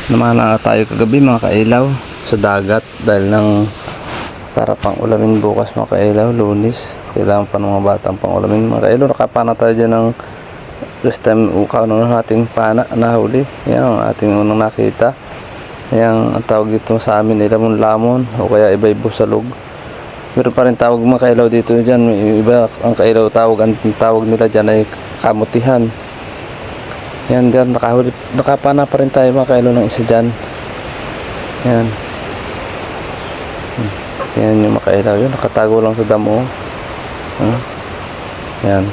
Namana nga tayo kagabi mga kailaw sa dagat dahil para pang ulamin bukas mga kailaw, Lunes. Kailangan pa ng mga batang pang ulamin mga kailaw. Nakapana tayo dyan ng first time ukaw ng ating pana nahuli. Yan ang ating unang nakita. Yan ang tawag dito sa amin ay lamon-lamon o kaya iba busalog. Pero pa rin tawag mga kailaw dito dyan. Iba ang kailaw ang tawag nila dyan ay kamutihan. Yan dyan, nakapana pa rin tayo mga kailaw ng isa dyan. Yan. Yan yung mga kailaw yun, nakatago lang sa damo. Yan.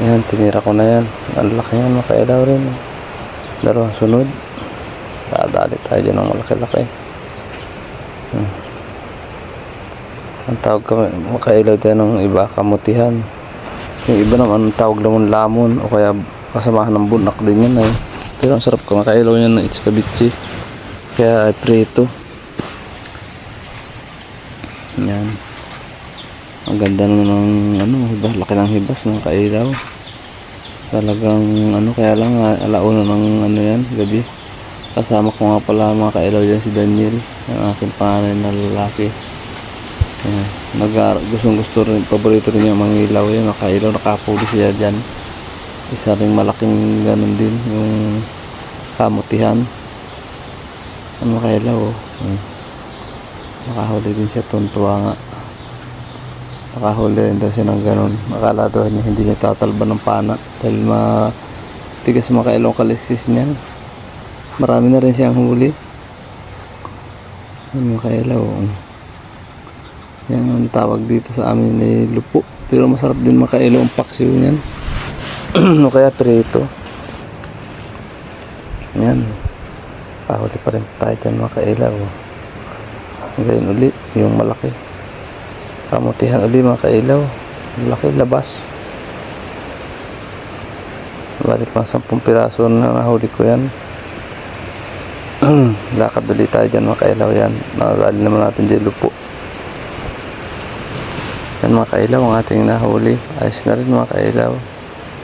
Yan, tinira ko na yan. Ang laki yan mga kailaw rin. Dalawang sunod. Dadali tayo dyan ng malaki-laki. Ang tawag kami mga kailaw dyan ng iba, kamutihan. Yung iba naman ang tawag lamon-lamon o kaya kasamahan ng bunak din yan pero ang sarap ko makailaw yan ng itskabichi kaya prito. Yan, ang ganda naman ng laki ng hibas ng kailaw talagang kaya lang alauna ng yan gabi. Kasama ko nga pala mga kailaw dyan si Daniel, ang aking panganay na lalaki. Gusto rin, paborito rin yung mga ilaw yan mga kailaw, nakapuli siya dyan. Isa ring malaking ganun din yung kamutihan. Ano kailaw nakahuli din siya, tuntua nga. Nakahuli rin daw siya ng ganun. Akala daw niya hindi niya tatalba ng pana dahil matigas mga kailaw kaliskis niya. Marami na rin siyang huli. Ano kailaw yan ang tawag dito sa amin ni lupo, pero masarap din mga kailaw ang paksiw niyan. O kaya prito. Yan, pahuli pa rin tayo dyan mga kailaw. Ngayon uli yung malaki kamutihan uli mga kailaw, malaki labas. Bali pang 10 piraso na nahuli ko yan. Lakad uli tayo dyan mga kailaw. Yan, nakadali naman natin dyan lupo. Yan mga kailaw ang ating nahuli. Ayos na rin mga kailaw,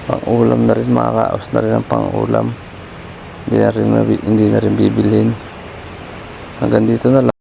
pang ulam na rin, makakaos na rin ang pang ulam. Hindi na rin bibilhin. Hanggang dito na lang.